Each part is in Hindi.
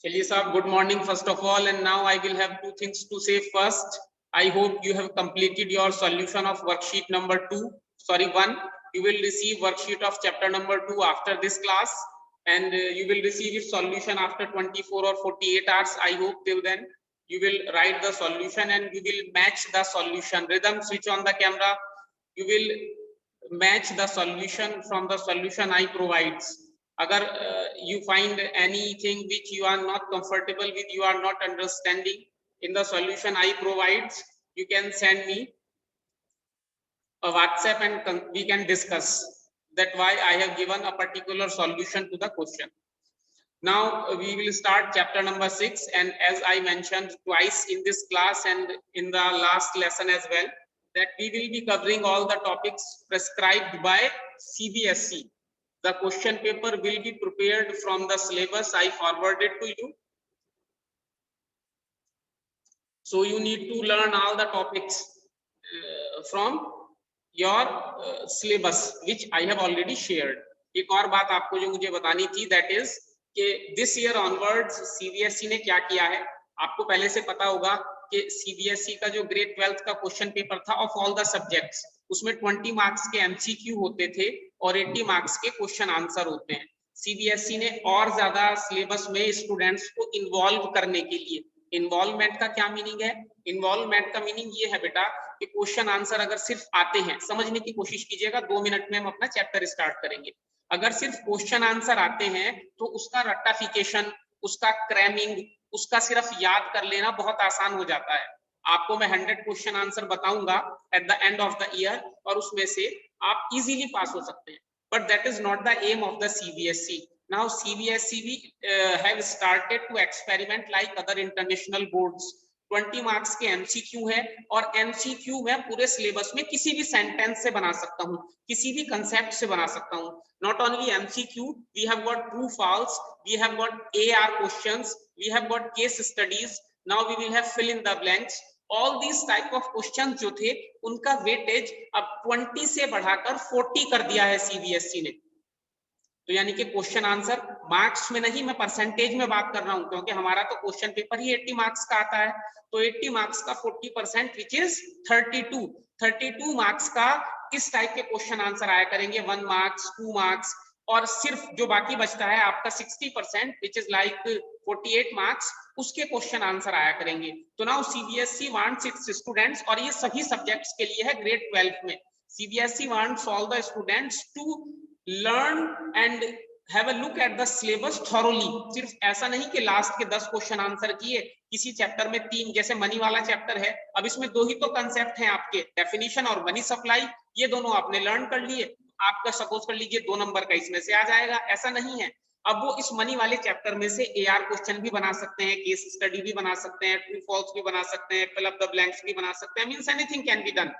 चलिए साहब, good morning first of all, and now I will have two things to say. First, I hope you have completed your solution of worksheet number 1. You will receive worksheet of chapter number 2 after this class, and you will receive its solution after 24 or 48 hours. I hope till then you will write the solution and you will match the solution. Rhythm, switch on the camera. You will match the solution from the solution I provides. Agar you find anything which you are not comfortable with, you are not understanding in the solution I provide, you can send me a WhatsApp and we can discuss that why I have given a particular solution to the question. Now we will start chapter number 6, and as I mentioned twice in this class and in the last lesson as well, that we will be covering all the topics prescribed by CBSE. The question paper will be prepared from the syllabus I forwarded to you. So you need to learn all the topics from your syllabus which I have already shared. एक और बात आपको जो मुझे बतानी थी, that is कि this year onwards CBSE ने क्या किया है. आपको पहले से पता होगा कि CBSE का जो ग्रेड 12th का क्वेश्चन पेपर था ऑफ ऑल द सब्जेक्ट्स, उसमें 20 मार्क्स के MCQ होते थे और 80 मार्क्स के क्वेश्चन आंसर होते हैं. CBSE ने और ज्यादा सिलेबस में स्टूडेंट्स को इन्वॉल्व करने के लिए, इन्वॉल्वमेंट का क्या मीनिंग है? इन्वॉल्वमेंट का मीनिंग ये है बेटा कि क्वेश्चन आंसर अगर सिर्फ आते हैं, समझने की कोशिश कीजिएगा, 2 मिनट में हम अपना चैप्टर स्टार्ट करेंगे. अगर सिर्फ क्वेश्चन आंसर आते हैं तो उसका रट्टाफिकेशन, उसका क्रैमिंग, उसका सिर्फ याद कर लेना बहुत आसान हो जाता है. आपको मैं 100 क्वेश्चन आंसर बताऊंगा at the end of the year और उसमें से आप इजीली पास हो सकते हैं, but that is not the aim of the CBSE. Now CBSE have started to experiment like other international boards. 20 marks के MCQ है और MCQ में पूरे सिलेबस में किसी भी सेंटेंस से बना सकता हूँ, किसी भी कंसेप्ट से बना सकता हूँ. Not only MCQ, we have got true false, we have got AR questions, we have got case studies. Now we will have fill in the blanks. All these type of questions जो थे उनका वेटेज अब 20 से बढ़ाकर 40 कर दिया है CBSE ने. तो यानी कि क्वेश्चन आंसर मार्क्स में नहीं, मैं परसेंटेज में बात कर रहा हूं, क्योंकि हमारा तो क्वेश्चन पेपर ही 80 मार्क्स का आता है. तो 80 मार्क्स का 40% विच इज 32 मार्क्स का किस टाइप के क्वेश्चन आंसर आया करेंगे? 1 मार्क्स, 2 मार्क्स, और सिर्फ जो बाकी बचता है आपका 60% विच इज लाइक 48 मार्क्स, उसके क्वेश्चन आंसर आया करेंगे. तो now CBSE wants it's students, और ये सभी सब्जेक्ट्स के लिए है ग्रेड 12 में, CBSE wants all the students to learn and have a look at the syllabus thoroughly. सिर्फ ऐसा नहीं कि लास्ट के 10 क्वेश्चन आंसर किए, किसी चैप्टर में 3, जैसे मनी वाला चैप्टर है, अब इसमें 2 ही तो कंसेप्ट हैं आपके, डेफिनेशन और मनी सप्लाई, ये दोनों आपने लर्न कर लिए, आपका सपोज कर लीजिए 2 नंबर का इसमें से आ जाएगा. ऐसा नहीं है. अब वो इस मनी वाले चैप्टर में से AR क्वेश्चन भी बना सकते हैं, केस स्टडी भी बना सकते हैं, ट्रू फॉल्स भी बना सकते हैं, फिल अप द ब्लैंक्स भी बना सकते हैं, means anything can be done.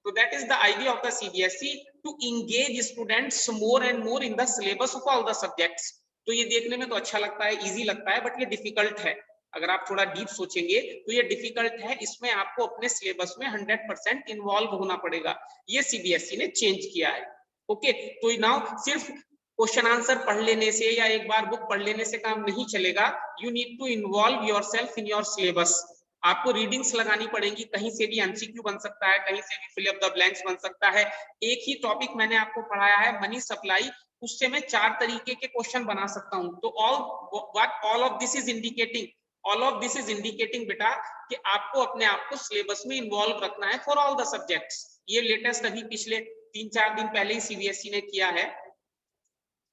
So that is the idea of the CBSE, to engage students more and more in the syllabus of all the subjects. तो ये देखने में तो अच्छा लगता है, इजी लगता है, बट ये डिफिकल्ट है. अगर आप थोड़ा डीप सोचेंगे तो ये डिफिकल्ट है. इसमें आपको अपने सिलेबस में 100% इन्वॉल्व होना पड़ेगा. ये CBSE ने चेंज किया है. ओके, तो नाउ सिर्फ क्वेश्चन आंसर पढ़ लेने से या एक बार बुक पढ़ लेने से काम नहीं चलेगा. You need to involve yourself in your syllabus. आपको रीडिंग्स लगानी पड़ेगी, कहीं से भी MCQ बन सकता है, कहीं से भी फिल अप द ब्लैंक्स बन सकता है. एक ही टॉपिक मैंने आपको पढ़ाया है मनी सप्लाई, उससे मैं 4 तरीके के क्वेश्चन बना सकता हूं. तो all of this is indicating बेटा कि आपको अपने आप को सिलेबस में इन्वॉल्व रखना है फॉर ऑल द सब्जेक्ट्स. ये लेटेस्ट अभी पिछले 3-4 दिन पहले ही CBSE ने किया है,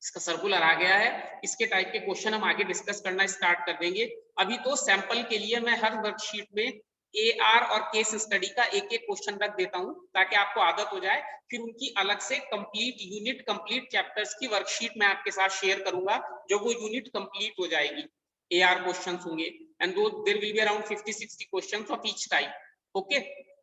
इसका सर्कुलर आ गया है. इसके टाइप के क्वेश्चन हम आगे डिस्कस करना स्टार्ट कर देंगे. अभी तो सैंपल के लिए मैं हर वर्कशीट में AR और केस स्टडी का एक क्वेश्चन रख देता हूं, ताकि आपको आदत हो जाए. फिर उनकी अलग से कंप्लीट यूनिट, कंप्लीट चैप्टर्स की वर्कशीट मैं आपके साथ शेयर करूंगा, जो वो यूनिट कंप्लीट हो जाएगी. AR क्वेश्चंस होंगे and there will be around 50-60 questions of each type. Okay,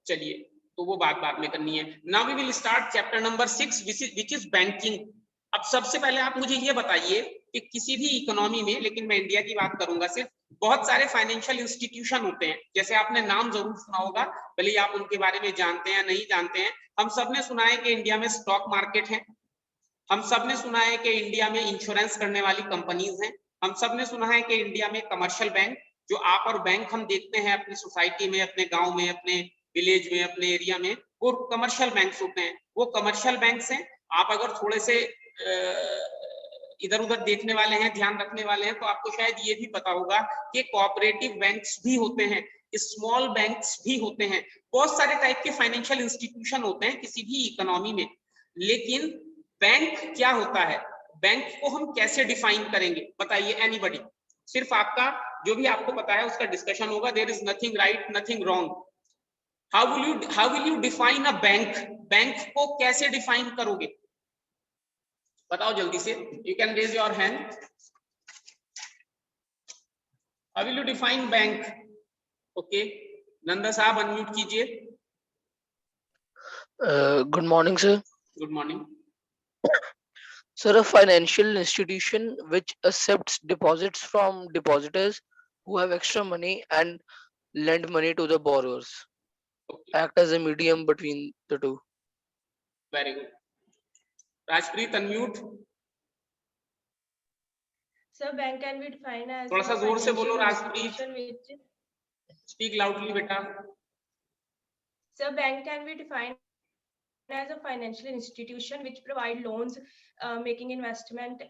चलिए, तो वो बात में करनी है. Now we will start chapter number 6 which is banking. अब सबसे पहले आप मुझे ये बताइए कि किसी भी इकोनॉमी में, लेकिन मैं इंडिया की बात करूंगा सिर्फ, बहुत सारे फाइनेंशियल इंस्टीट्यूशन होते हैं. जैसे आपने नाम जरूर सुना होगा, भले ही आप उनके बारे में जानते हैं नहीं जानते हैं. हम सबने सुना है कि इंडिया में स्टॉक मार्केट है, हम सबने सुना है कि इंडिया में इंश्योरेंस करने वाली कंपनीज हैं, हम सब ने सुना है कि इंडिया में कमर्शियल बैंक, जो आप और बैंक हम देखते हैं अपनी सोसाइटी में, अपने गांव में, अपने विलेज में, अपने एरिया में, वो कमर्शियल बैंक्स होते हैं, वो कमर्शियल बैंक्स हैं। आप अगर थोड़े से इधर उधर देखने वाले हैं, ध्यान रखने वाले हैं, तो आपको शायद ये भी पता होगा कि कोऑपरेटिव बैंक्स भी होते हैं, स्मॉल बैंक्स भी होते हैं, बहुत सारे टाइप के फाइनेंशियल इंस्टीट्यूशन होते हैं किसी भी इकोनॉमी में। लेकिन बैंक क्या होता है, बैंक को हम कैसे डिफाइन करेंगे बताइए, एनीबॉडी? सिर्फ आपका जो भी आपको पता है उसका डिस्कशन होगा, there is nothing right nothing wrong. How will you define a bank? Bank को कैसे डिफाइन करोगे, बताओ जल्दी से, you can raise your hand. How will you define bank? Okay, Nanda साहब अनम्यूट कीजिए। Good morning sir. Good morning Sir, a financial institution which accepts deposits from depositors who have extra money and lend money to the borrowers. Okay, Act as a medium between the two. very good. Rajpreet unmute. Sir, bank can be defined as थोड़ा सा a जोर से बोलो financial Rajpreet, institution which speak loudly बेटा। Sir, bank can be defined as a financial institution which provide loans, making investment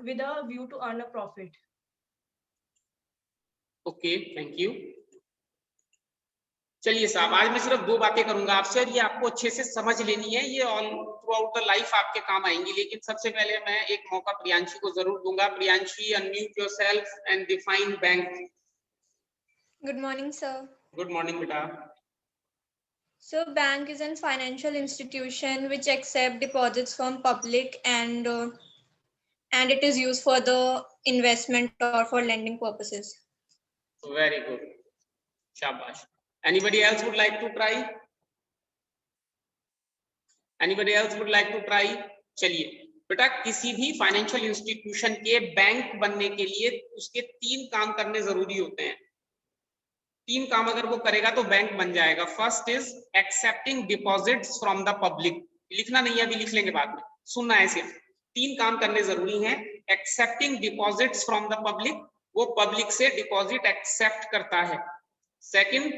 with a view to earn a profit. Okay, thank you. चलिए साहब, आज मैं सिर्फ दो बातें करूंगा आपसे और ये आपको अच्छे से समझ लेनी है, ये all through out the life आपके काम आएंगी। लेकिन सबसे पहले मैं एक मौका प्रियांशी को जरूर दूंगा। Priyanshi, unmute yourself and define bank. Good morning, sir. Good morning बेटा। So, bank is a financial institution which accept deposits from public and it is used for the investment or for lending purposes. Very good, शाबाश। Anybody else would like to try? Anybody else would like to try? चलिए बेटा, किसी भी फाइनेंशियल इंस्टीट्यूशन के बैंक बनने के लिए उसके 3 काम करने जरूरी होते हैं। 3 काम अगर वो करेगा तो बैंक बन जाएगा। First is accepting deposits from the public. लिखना नहीं है, अभी लिख लेंगे बाद में, सुनना है सिर्फ। 3 काम करने जरूरी हैं। Accepting deposits from the public, वो पब्लिक से डिपॉजिट एक्सेप्ट करता है। Second,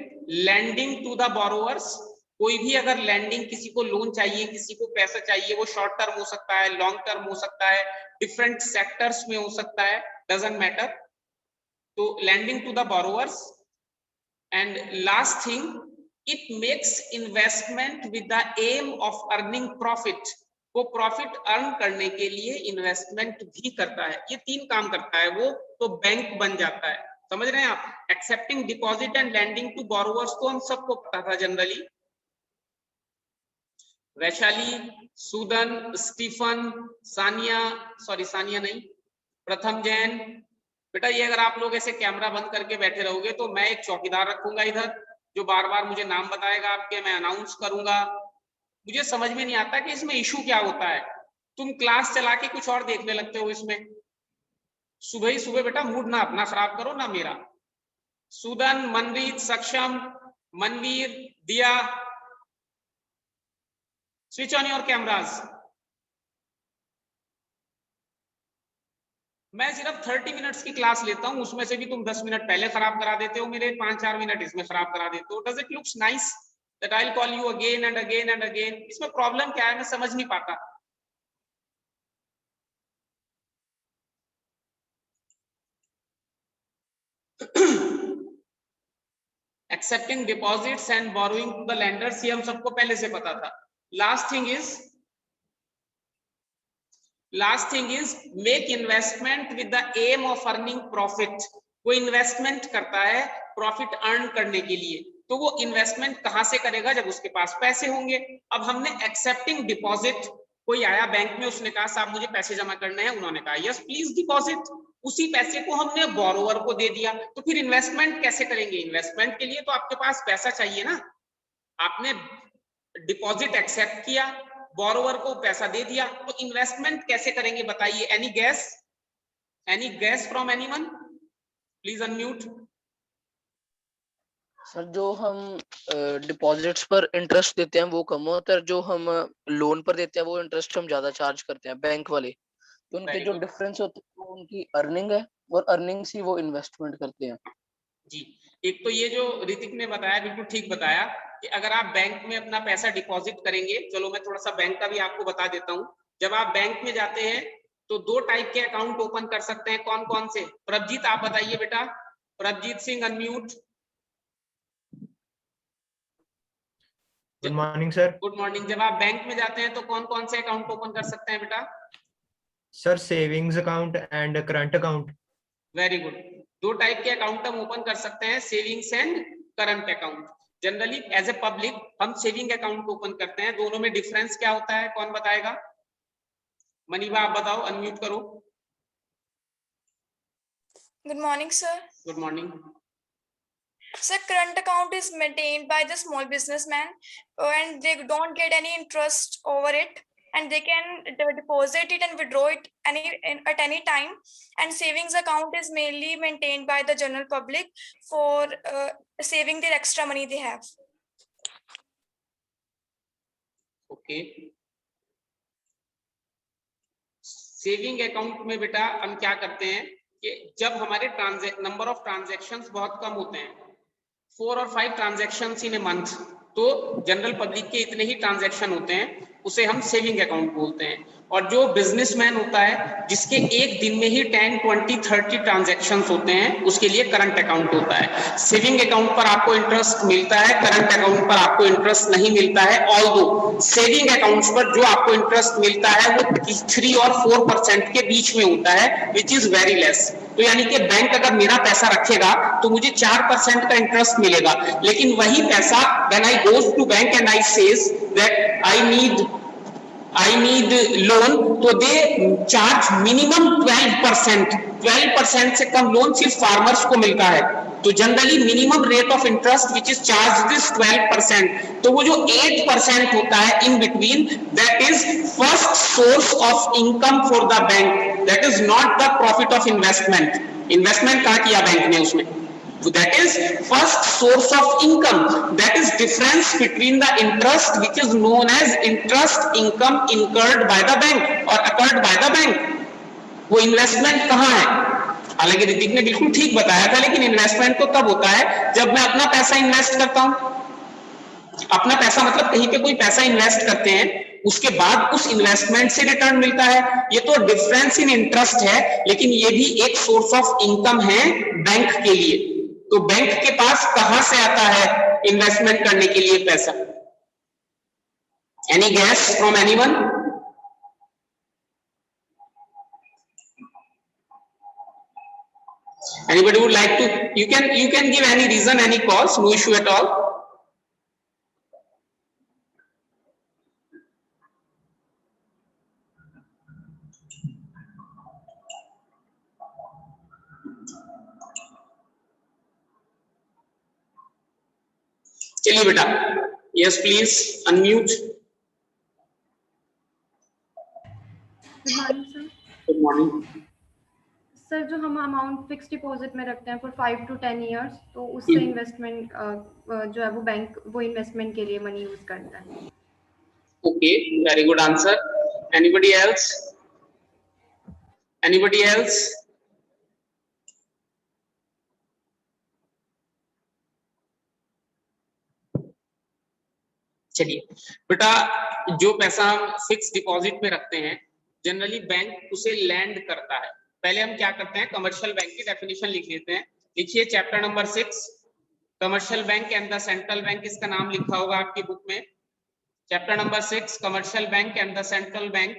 lending to the borrowers, कोई भी अगर लैंडिंग, किसी को लोन चाहिए, किसी को पैसा चाहिए, वो शॉर्ट टर्म हो सकता है, लॉन्ग टर्म हो सकता है, डिफरेंट सेक्टर्स में हो सकता है, डजंट मैटर। तो lending to the borrowers. And last thing, it makes investment with the aim of earning profit, वो प्रॉफिट अर्न करने के लिए इन्वेस्टमेंट भी करता है। ये 3 काम करता है वो, तो बैंक बन जाता है। समझ रहे हैं आप? Accepting deposit and lending to borrowers तो हम सबको पता था generally. Vaishali, Sudan, Stephen, Sania, sorry Sania नहीं, प्रथम जैन, बेटा ये अगर आप लोग ऐसे कैमरा बंद करके बैठे रहोगे तो मैं एक चौकीदार रखूंगा इधर, जो बार बार मुझे नाम बताएगा आपके, मैं अनाउंस करूंगा। मुझे समझ में नहीं आता कि इसमें इशू क्या होता है। तुम क्लास चला के कुछ और देखने लगते हो इसमें। सुबह ही सुबह बेटा मूड ना अपना खराब करो ना मेरा। सुदन, मनरीत, सक्षम, मनवीर, दिया, स्विच ऑन योर कैमरास। मैं सिर्फ 30 मिनट्स की क्लास लेता हूं, उसमें से भी तुम 10 मिनट पहले खराब करा देते हो मेरे, 5-4 मिनट इसमें खराब करा देते हो। Does it looks nice that I will call you again and again and again? इसमें प्रॉब्लम क्या है, मैं समझ नहीं पाता। Accepting deposits and borrowing to the lenders, ये हम सबको पहले से पता था। Last thing is make investment with the aim of earning profit, वो इन्वेस्टमेंट करता है प्रॉफिट अर्न करने के लिए। तो वो इन्वेस्टमेंट कहां से करेगा? जब उसके पास पैसे होंगे। अब हमने एक्सेप्टिंग डिपॉजिट, कोई आया बैंक में, उसने कहा साहब मुझे पैसे जमा करने हैं, उन्होंने कहा यस प्लीज डिपॉजिट, उसी पैसे को हमने बोरोवर को दे दिया। तो फिर इन्वेस्टमेंट कैसे करेंगे? इन्वेस्टमेंट के लिए तो आपके पास पैसा चाहिए ना। आपने डिपॉजिट एक्सेप्ट किया, बोरोवर को पैसा दे दिया, तो इन्वेस्टमेंट कैसे करेंगे बताइए? Any gas from anyone? Please unmute. Sir, जो हम डिपॉजिट्स पर इंटरेस्ट देते हैं वो कम होता है, जो हम लोन पर देते हैं वो इंटरेस्ट हम ज्यादा चार्ज करते हैं बैंक वाले। तो उनके जो डिफरेंस होता है वो उनकी अर्निंग है और अर्निंग्स ही वो इन्वेस्टमेंट करते हैं। जी, एक तो ये जो ऋतिक ने बताया बिल्कुल ठीक बताया कि अगर आप बैंक में अपना पैसा डिपॉजिट करेंगे, चलो मैं थोड़ा सा बैंक का भी आपको बता देता हूँ। जब आप बैंक में जाते हैं तो 2 टाइप के अकाउंट ओपन कर सकते हैं। कौन कौन से? प्रभजीत आप बताइए बेटा। Prabhjeet Singh unmute. Good morning sir. Good morning. जब आप बैंक में जाते हैं तो कौन कौन से अकाउंट ओपन कर सकते हैं बेटा? Sir savings account and current account. Very good. 2 type के अकाउंट हम ओपन कर सकते हैं, savings and current account. Generally as a public हम सेविंग अकाउंट ओपन करते हैं। दोनों में डिफरेंस क्या होता है, कौन बताएगा? मनीबा आप बताओ, अनम्यूट करो। Good morning, sir. Good morning. Sir, current account is maintained by the small businessman and they don't get any interest over it and they can deposit it and withdraw it at any time. And savings account is mainly maintained by the general public for saving their extra money they have. Okay, saving account में बेटा हम क्या करते हैं कि जब हमारे नंबर ऑफ ट्रांजैक्शंस बहुत कम होते हैं, 4 और 5 ट्रांजैक्शंस इन ए मंथ, तो जनरल पब्लिक के इतने ही ट्रांजैक्शन होते हैं, उसे हम सेविंग अकाउंट बोलते हैं। और जो बिजनेसमैन होता है जिसके एक दिन में ही 10, 20, 30 ट्रांजैक्शंस होते हैं, उसके लिए करंट अकाउंट होता है। सेविंग अकाउंट पर आपको इंटरेस्ट मिलता है, करंट अकाउंट पर आपको इंटरेस्ट नहीं मिलता है। ऑल्दो सेविंग अकाउंट्स पर जो आपको इंटरेस्ट मिलता है वो 3 और 4% के बीच में होता है, विच इज वेरी लेस। तो यानी कि बैंक अगर मेरा पैसा रखेगा तो मुझे 4% का इंटरेस्ट मिलेगा, लेकिन वही पैसा when I goes to bank and I says that I need loan, तो दे चार्ज मिनिमम 12%। 12% से कम लोन सिर्फ फार्मर्स को मिलता है। तो generally minimum rate of interest which is charge this 12%। तो वो जो 8% होता है in between, that is first source of income for the bank, that is not the profit of investment. Investment कहाँ किया बैंक ने उसमें? So that is first source of income. That is difference between the interest which is known as interest income incurred by the bank or occurred by the bank. वो इन्वेस्टमेंट कहाँ है? हालांकि ऋतिक ने बिल्कुल ठीक बताया था, लेकिन इन्वेस्टमेंट तो तब होता है जब मैं अपना पैसा इन्वेस्ट करता हूं। अपना पैसा मतलब कहीं पे कोई पैसा इन्वेस्ट करते हैं, उसके बाद उस इन्वेस्टमेंट से रिटर्न मिलता है। ये तो डिफरेंस इन इंटरेस्ट है, लेकिन ये भी एक सोर्स ऑफ इनकम है बैंक के लिए। तो बैंक के पास कहां से आता है इन्वेस्टमेंट करने के लिए पैसा? Any gas from anyone? Anybody would like to? You can give any reason, any cause, no issue at all. चलिए बेटा, yes please unmute. Good morning sir. Good morning sir, जो हम अमाउंट फिक्स डिपॉजिट में रखते हैं फॉर 5 to 10 years, तो उससे इन्वेस्टमेंट जो है वो बैंक वो इन्वेस्टमेंट के लिए मनी यूज करता है। Okay, very good answer. Anybody else? Anybody else? चलिए बेटा, जो पैसा हम फिक्स डिपॉजिट में रखते हैं, जनरली बैंक उसे लैंड करता है। पहले हम क्या करते हैं, कमर्शियल बैंक की डेफिनेशन लिख लेते हैं। लिखिए chapter number 6, commercial bank and the central bank. इसका नाम लिखा होगा आपकी बुक में, chapter number 6, commercial bank and the central bank.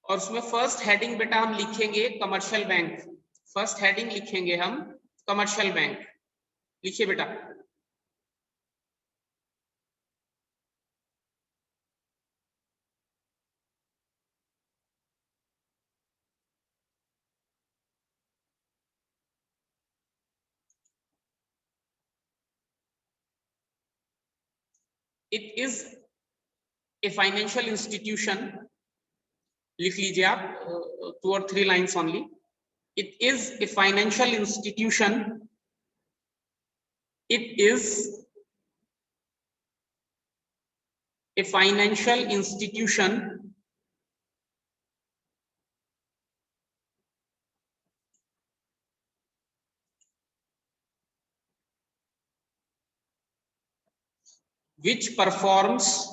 और उसमें फर्स्ट हेडिंग बेटा हम लिखेंगे कमर्शियल बैंक। फर्स्ट हेडिंग लिखेंगे हम कमर्शियल बैंक। लिखिए बेटा। It is a financial institution. लिख लीजिए आप 2 or 3 lines only. It is a financial institution It is a financial institution which performs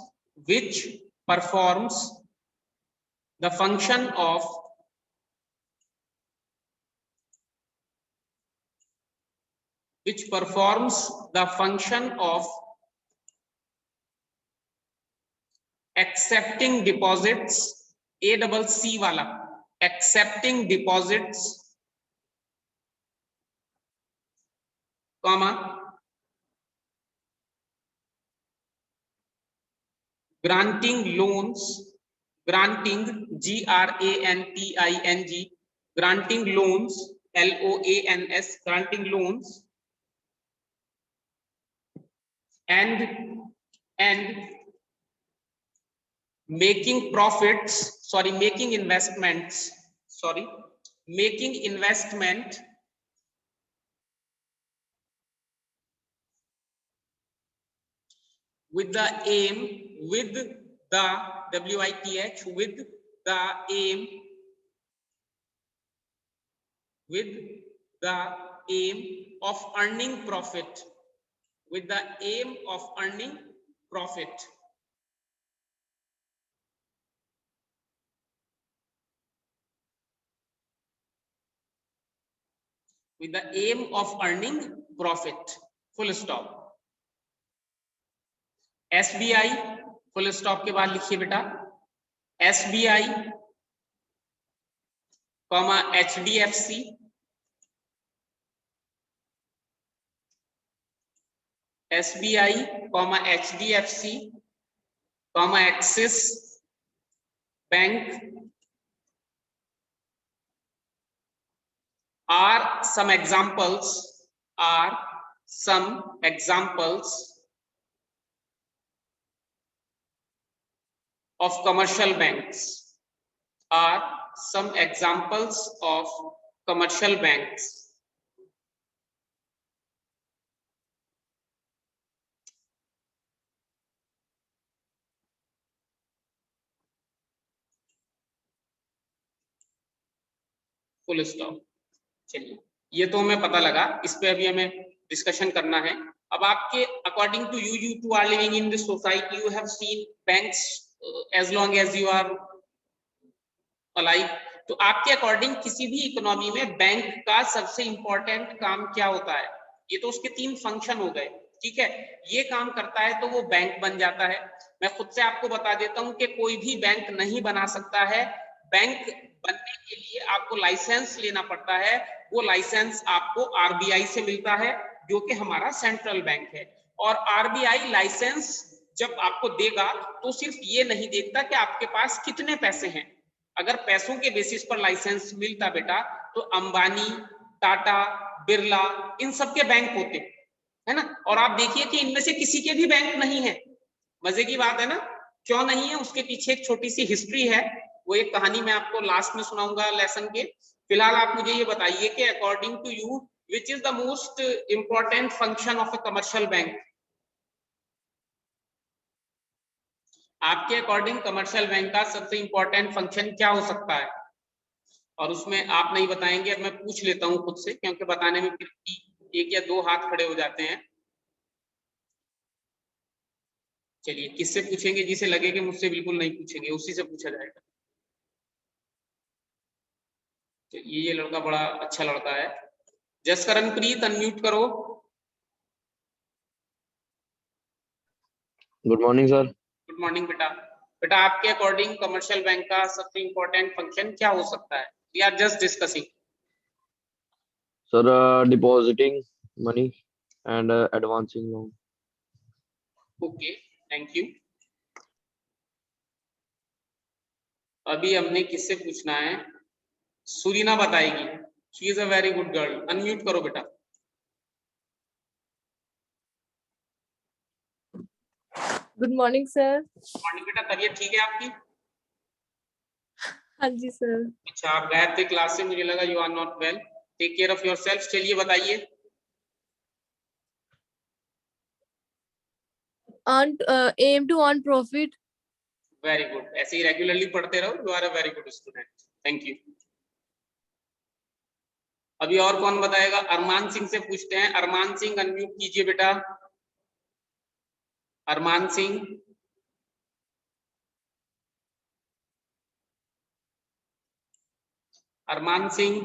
the function of accepting deposits, ACC वाला, accepting deposits, comma, granting loans, granting GRANTING, granting loans, LOANS, granting loans, and making investment with the aim of earning profit, with the aim of earning profit. With the aim of earning profit, full stop. SBI, full stop के बाद लिखिए बेटा, SBI, comma HDFC, SBI, comma HDFC, comma Axis Bank are some examples of commercial banks, are some examples of commercial banks. Full stop. चलिए, ये तो हमें पता लगा, इस पे अभी हमें डिस्कशन करना है। अब आपके according to you too are living in this society, you have seen banks as long as you are alive. तो आपके अकॉर्डिंग किसी भी इकोनॉमी में बैंक का सबसे इंपॉर्टेंट काम क्या होता है? ये तो उसके 3 फंक्शन हो गए, ठीक है। ये काम करता है तो वो बैंक बन जाता है। मैं खुद से आपको बता देता हूं कि कोई भी बैंक नहीं बना सकता है। बैंक बनने के लिए आपको लाइसेंस लेना पड़ता है। वो लाइसेंस आपको आरबीआई से मिलता है, जो कि हमारा सेंट्रल बैंक है। और आरबीआई लाइसेंस जब आपको देगा तो सिर्फ ये नहीं देखता कि आपके पास कितने पैसे हैं। अगर पैसों के बेसिस पर लाइसेंस मिलता बेटा, तो अंबानी, टाटा, बिरला, इन सब के बैंक होते, है ना। और आप देखिए कि इनमें से किसी के भी बैंक नहीं है। मजे की बात है ना, क्यों नहीं है? उसके पीछे एक छोटी सी हिस्ट्री है, वो एक कहानी मैं आपको लास्ट में सुनाऊंगा लेसन के। फिलहाल आप मुझे ये बताइए कि according to you which is the most important function of a commercial bank? आपके अकॉर्डिंग कमर्शियल बैंक का सबसे इंपॉर्टेंट फंक्शन क्या हो सकता है? और उसमें आप नहीं बताएंगे, अब मैं पूछ लेता हूं खुद से, क्योंकि बताने में फिर 1 या 2 हाथ खड़े हो जाते हैं। चलिए, किससे पूछेंगे? जिसे लगे कि मुझसे बिल्कुल नहीं पूछेंगे, उसी से पूछा जाएगा। चलिए, ये लड़का बड़ा अच्छा लड़का है। जसकरणप्रीत, अनम्यूट करो। Good morning sir. Good morning बेटा। बेटा, आपके अकॉर्डिंग कमर्शियल बैंक का सबसे इंपॉर्टेंट फंक्शन क्या हो सकता है? We are just discussing. Sir, depositing money and advancing loan. Okay, thank you. अभी हमने किससे पूछना है? सुरीना बताएगी। She is a very good girl. Unmute करो बेटा। Good morning sir. मॉर्निंग बेटा, तबीयत ठीक है आपकी? हाँ जी सर। अच्छा, आप गायब थे क्लास से, मुझे लगा you are not well. Take care of yourself. चलिए बताइए। aim to earn profit. Very good, ऐसे ही रेगुलरली पढ़ते रहो, you are a very good student, thank you. अभी और कौन बताएगा? अरमान सिंह से पूछते हैं। अरमान सिंह अनम्यूट कीजिए बेटा। Arman Singh, Arman Singh,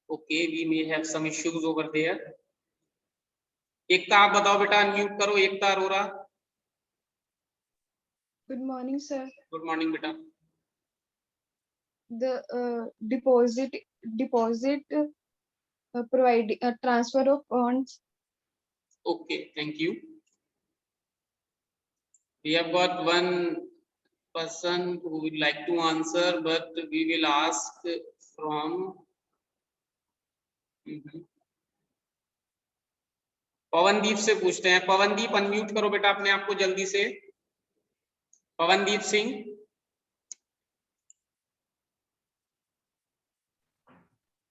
okay, we may have some issues over there. Ekta आप बताओ बेटा, अनम्यूट करो, Ekta Arora. Good morning, sir. Good morning बेटा। The deposit provide transfer of funds. Okay, thank you. We have got one person who would like to answer, but we will ask from Pawandeep से पूछते हैं। पवनदीप अनम्यूट करो बेटा अपने आप को जल्दी से। Pavandeep Singh,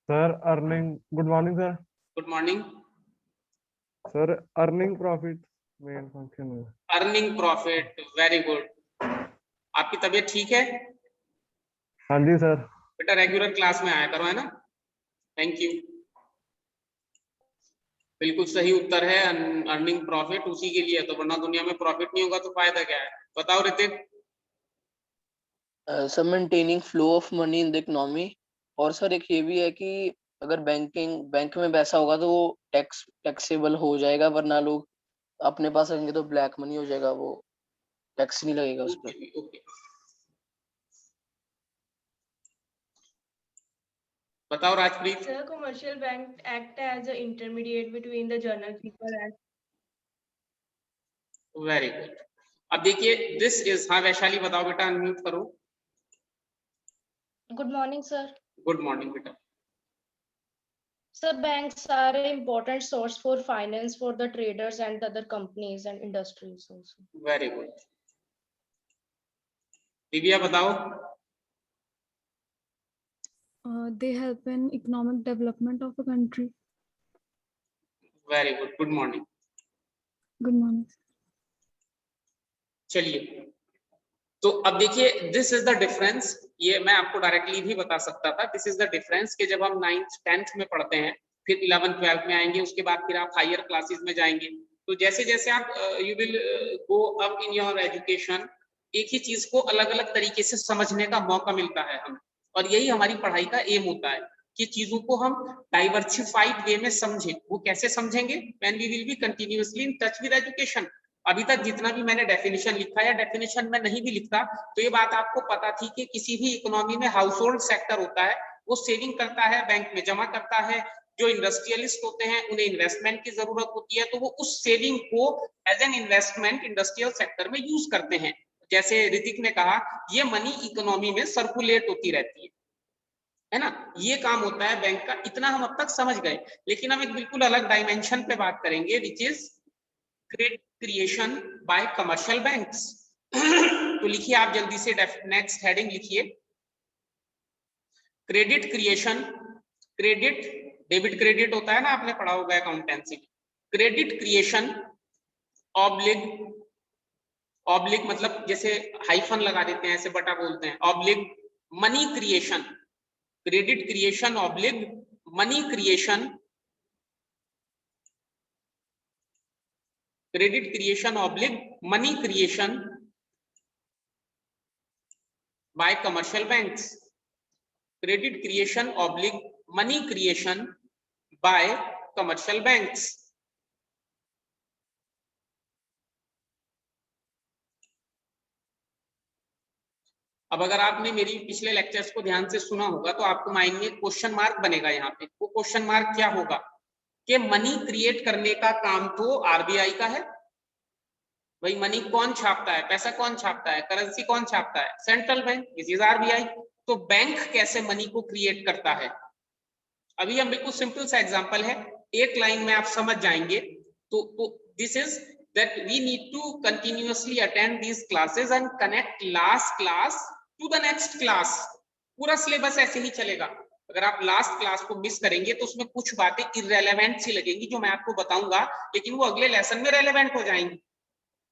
sir earning, good morning sir. Good morning sir earning profit main function है। Earning profit, very good. आपकी तबीयत ठीक है? हाँ जी सर। बेटा रेगुलर क्लास में आया करो, है ना? Thank you. बिल्कुल सही उत्तर है, अर्निंग प्रॉफिट उसी के लिए, तो वरना दुनिया में प्रॉफिट नहीं होगा तो फायदा क्या है? बताओ Hrithik. Sir maintaining flow of money in the economy, और सर एक ये भी है कि अगर बैंक में पैसा होगा तो वो टैक्सेबल हो जाएगा, वरना लोग अपने पास रखेंगे तो ब्लैक मनी हो जाएगा, वो टैक्स नहीं लगेगा उस पर। ओके, बताओ Rajpreet. Sir, commercial bank act as an intermediate between the journal keeper and. Very good. अब देखिए दिस इज, हाँ वैशाली बताओ बेटा, अनम्यूट करो। Good morning, sir. Good morning बेटा। Sir, banks are an important source for finance for the traders and the other companies and industries also. Very good. Divya बताओ। They help in economic development of a country. Very good, good morning. Good morning. चलिए, तो अब देखिए दिस इज द डिफरेंस, ये मैं आपको डायरेक्टली भी बता सकता था। दिस इज द डिफरेंस कि जब हम 9th 10th में पढ़ते हैं, फिर 11th 12th में आएंगे, उसके बाद फिर आप हायर क्लासेस में जाएंगे, तो जैसे जैसे आप you will go up in your education, एक ही चीज को अलग अलग तरीके से समझने का मौका मिलता है हमें, और यही हमारी पढ़ाई का एम होता है कि चीजों को हम डाइवर्सिफाइड वे में समझें। वो कैसे समझेंगे? When we will be continuously in touch with education. अभी तक जितना भी मैंने डेफिनेशन लिखा या डेफिनेशन में नहीं भी लिखता, तो ये बात आपको पता थी कि किसी भी इकोनॉमी में हाउस होल्ड सेक्टर होता है, वो सेविंग करता है, बैंक में जमा करता है। जो इंडस्ट्रियलिस्ट होते हैं उन्हें इन्वेस्टमेंट की जरूरत होती है, तो वो उस सेविंग को as an investment industrial sector में यूज करते हैं। जैसे ऋतिक ने कहा, ये मनी इकोनॉमी में सर्कुलेट होती रहती है ना, ये काम होता है बैंक का। इतना हम अब तक समझ गए, लेकिन हम एक बिल्कुल अलग डायमेंशन पे बात करेंगे, which is credit creation bye commercial banks. तो लिखिए आप जल्दी से, नेक्स्ट हेडिंग लिखिए, credit creation. Credit, debit credit होता है ना, आपने पढ़ा होगा अकाउंटेंसी में। क्रेडिट क्रिएशन ऑब्लिग, ऑब्लिग मतलब जैसे हाइफन लगा देते हैं, ऐसे बटा बोलते हैं, oblique money creation. Credit creation oblique money creation, credit creation oblique money creation bye commercial banks. Credit creation oblique money creation bye commercial banks. अब अगर आपने मेरी पिछले लेक्चर्स को ध्यान से सुना होगा तो आपको माइंड में क्वेश्चन मार्क बनेगा यहाँ पे। वो क्वेश्चन मार्क क्या होगा कि मनी क्रिएट करने का काम तो आरबीआई का है। भाई मनी कौन छापता है, पैसा कौन छापता है, करेंसी कौन छापता है? Central bank, this is RBI. तो बैंक कैसे मनी को क्रिएट करता है? अभी हम बिल्कुल सिंपल सा एग्जांपल है, एक लाइन में आप समझ जाएंगे। तो this is that we need to continuously attend these classes and connect last class to the next class. पूरा सिलेबस ऐसे ही चलेगा। अगर आप लास्ट क्लास को मिस करेंगे तो उसमें कुछ बातें इररेलेवेंट सी लगेंगी जो मैं आपको बताऊंगा, लेकिन वो अगले लेसन में रेलेवेंट हो जाएंगी।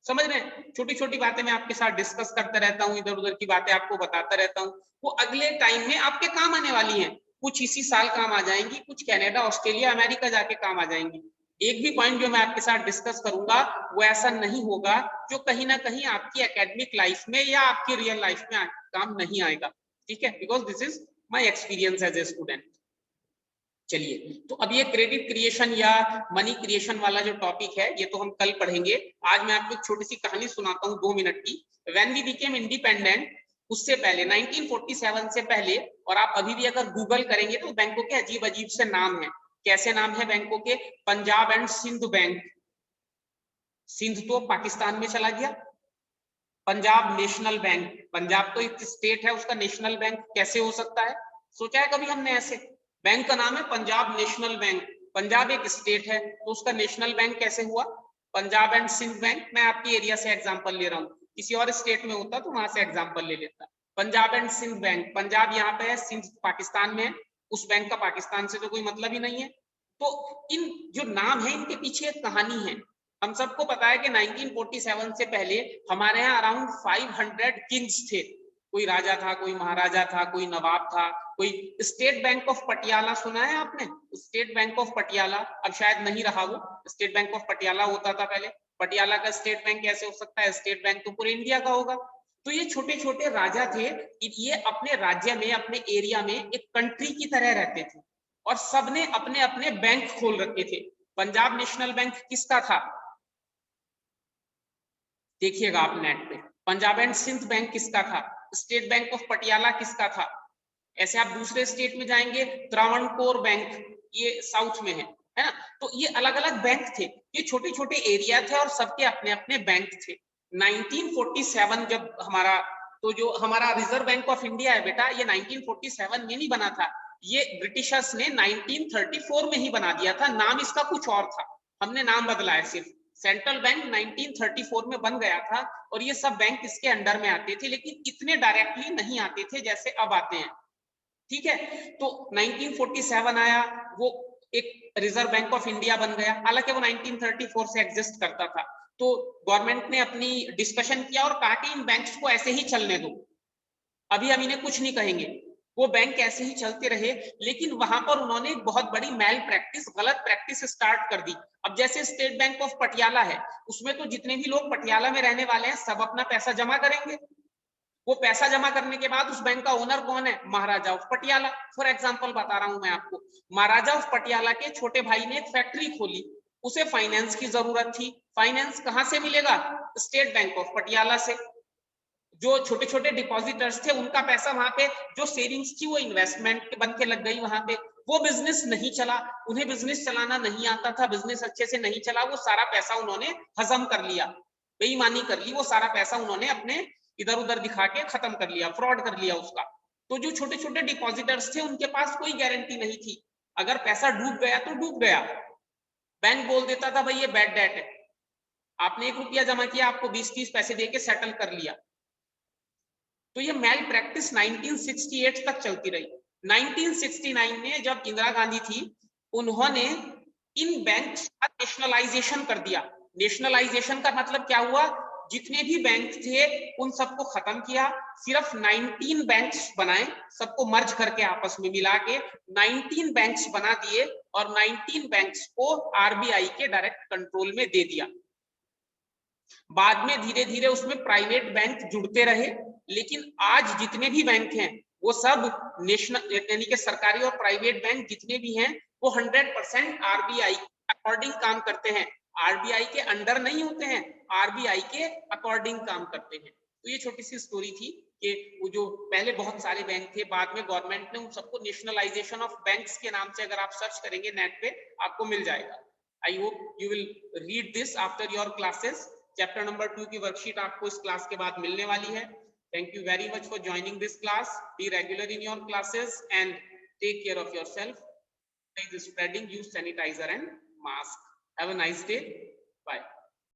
समझ रहे हैं? छोटी छोटी बातें मैं आपके साथ डिस्कस करता रहता हूँ, इधर उधर की बातें आपको बताता रहता हूँ, वो अगले टाइम में आपके काम आने वाली हैं। कुछ इसी साल काम आ जाएंगी, कुछ कनाडा, ऑस्ट्रेलिया, अमेरिका जाके काम आ जाएंगी। एक भी पॉइंट जो मैं आपके साथ डिस्कस करूंगा वो ऐसा नहीं होगा जो कहीं ना कहीं आपकी एकेडमिक लाइफ में या आपकी रियल लाइफ में काम नहीं आएगा, ठीक है? Because this is my experience as a student. चलिए, तो अब ये क्रेडिट क्रिएशन या मनी क्रिएशन वाला जो टॉपिक है ये तो हम कल पढ़ेंगे। आज मैं आपको एक छोटी सी कहानी सुनाता हूँ 2 मिनट की। व्हेन वी बिकेम इंडिपेंडेंट, उससे पहले 1947 से पहले, और आप अभी भी अगर गूगल करेंगे तो बैंकों के अजीब अजीब से नाम है। कैसे नाम है बैंकों के? Punjab and Sindh bank. सिंध तो पाकिस्तान में चला गया। पंजाब नेशनल बैंक, पंजाब तो एक स्टेट है, उसका नेशनल बैंक कैसे हो सकता है? सोचा है कभी हमने ऐसे? बैंक का नाम है पंजाब नेशनल बैंक, पंजाब एक स्टेट है तो उसका नेशनल बैंक कैसे हुआ? Punjab and Sindh bank. मैं आपके एरिया से एग्जांपल ले रहा हूँ, किसी और स्टेट में होता तो वहां से एग्जांपल ले लेता। पंजाब एंड सिंध बैंक, पंजाब यहाँ पे है, सिंध पाकिस्तान में है, उस बैंक का पाकिस्तान से तो कोई मतलब ही नहीं है। तो इन जो नाम है इनके पीछे एक कहानी है। हम सबको पता है कि 1947 से पहले हमारे यहाँ अराउंड 500 किंग्स थे। कोई राजा था, कोई महाराजा था, कोई नवाब था, कोई। स्टेट बैंक ऑफ पटियाला सुना है आपने? स्टेट बैंक ऑफ पटियाला अब शायद नहीं रहा, वो स्टेट बैंक ऑफ पटियाला होता था पहले। पटियाला का स्टेट बैंक कैसे हो सकता है? स्टेट बैंक तो पूरे इंडिया का होगा। तो ये छोटे छोटे राजा थे, ये अपने राज्य में, अपने एरिया में एक कंट्री की तरह रहते थे और सबने अपने अपने बैंक खोल रखे थे। पंजाब नेशनल बैंक किसका था? देखिएगा आप नेट पे। पंजाब एंड सिंध बैंक किसका था? स्टेट बैंक ऑफ पटियाला किसका था? ऐसे आप दूसरे स्टेट में जाएंगे, त्रावणकोर बैंक, ये साउथ में है ना? तो ये अलग अलग बैंक थे, ये छोटे छोटे एरिया थे और सबके अपने अपने बैंक थे। 1947 जब हमारा, तो जो हमारा रिजर्व बैंक ऑफ इंडिया है बेटा, ये 1947 में नहीं बना था, ये ब्रिटिशर्स ने 1934 में ही बना दिया था। नाम इसका कुछ और था, हमने नाम बदला है सिर्फ। सेंट्रल बैंक 1934 में बन गया था और ये सब बैंक इसके अंडर में आते थे, लेकिन इतने डायरेक्टली नहीं आते थे जैसे अब आते हैं, ठीक है? तो 1947 आया, वो एक रिजर्व बैंक ऑफ इंडिया बन गया, हालांकि वो 1934 से एग्जिस्ट करता था। तो गवर्नमेंट ने अपनी डिस्कशन किया और कहा कि इन बैंक्स को ऐसे ही चलने दो, अभी हम इन्हें कुछ नहीं कहेंगे, वो बैंक ऐसे ही चलते रहे। लेकिन वहां पर उन्होंने एक बहुत बड़ी मैल प्रैक्टिस, गलत प्रैक्टिस स्टार्ट कर दी। अब जैसे स्टेट बैंक ऑफ पटियाला है, उसमें तो जितने भी लोग पटियाला में रहने वाले हैं सब अपना पैसा जमा करेंगे। वो पैसा जमा करने के बाद उस बैंक का ओनर कौन है? महाराजा ऑफ पटियाला। फॉर एग्जांपल बता रहा हूं मैं आपको, महाराजा ऑफ पटियाला के छोटे भाई ने एक फैक्ट्री खोली, उसे फाइनेंस की जरूरत थी। फाइनेंस कहां से मिलेगा? स्टेट बैंक ऑफ पटियाला से। जो छोटे छोटे डिपॉजिटर्स थे उनका पैसा वहां पे, जो सेविंग्स थी वो इन्वेस्टमेंट बन के लग गई वहां पे। वो बिजनेस नहीं चला, उन्हें बिजनेस चलाना नहीं आता था, बिजनेस अच्छे से नहीं चला, वो सारा पैसा उन्होंने हजम कर लिया, बेईमानी कर ली, वो सारा पैसा उन्होंने अपने इधर उधर दिखा के खत्म कर लिया, फ्रॉड कर लिया उसका। तो जो छोटे छोटे डिपॉजिटर्स थे उनके पास कोई गारंटी नहीं थी, अगर पैसा डूब गया तो डूब गया, बैंक बोल देता था भाई ये बैड डेट है, आपने 1 रुपया जमा किया, आपको 20-30 पैसे देके सेटल कर लिया। तो ये मैल प्रैक्टिस 1968 तक चलती रही। 1969 में जब इंदिरा गांधी थी, उन्होंने इन बैंक्स का नेशनलाइजेशन कर दिया। नेशनलाइजेशन का मतलब क्या हुआ? जितने भी बैंक थे उन सबको खत्म किया, सिर्फ 19 बैंक्स बनाए, सबको मर्ज करके आपस में मिला के 19 बैंक्स बना दिए और 19 बैंक्स को आरबीआई के डायरेक्ट कंट्रोल में दे दिया। बाद में धीरे धीरे उसमें प्राइवेट बैंक जुड़ते रहे, लेकिन आज जितने भी बैंक हैं वो सब नेशनल, यानी कि सरकारी और प्राइवेट बैंक जितने भी हैं वो 100% आरबीआई अकॉर्डिंग काम करते हैं, आरबीआई के अंडर नहीं होते हैं, आरबीआई के अकॉर्डिंग काम करते हैं। तो ये छोटी सी स्टोरी थी कि वो जो पहले बहुत सारे बैंक थे, बाद में गवर्नमेंट ने उन सबको नेशनलाइजेशन ऑफ बैंक्स के नाम से, अगर आप सर्च करेंगे नेट पे आपको मिल जाएगा। I hope you will read this after your classes. Chapter number 2 की वर्कशीट आपको इस क्लास के बाद मिलने वाली है। Thank you very much for joining this class. Be regular in your classes and take care of yourself. Stay spreading, use sanitizer and mask. Have a nice day. Bye.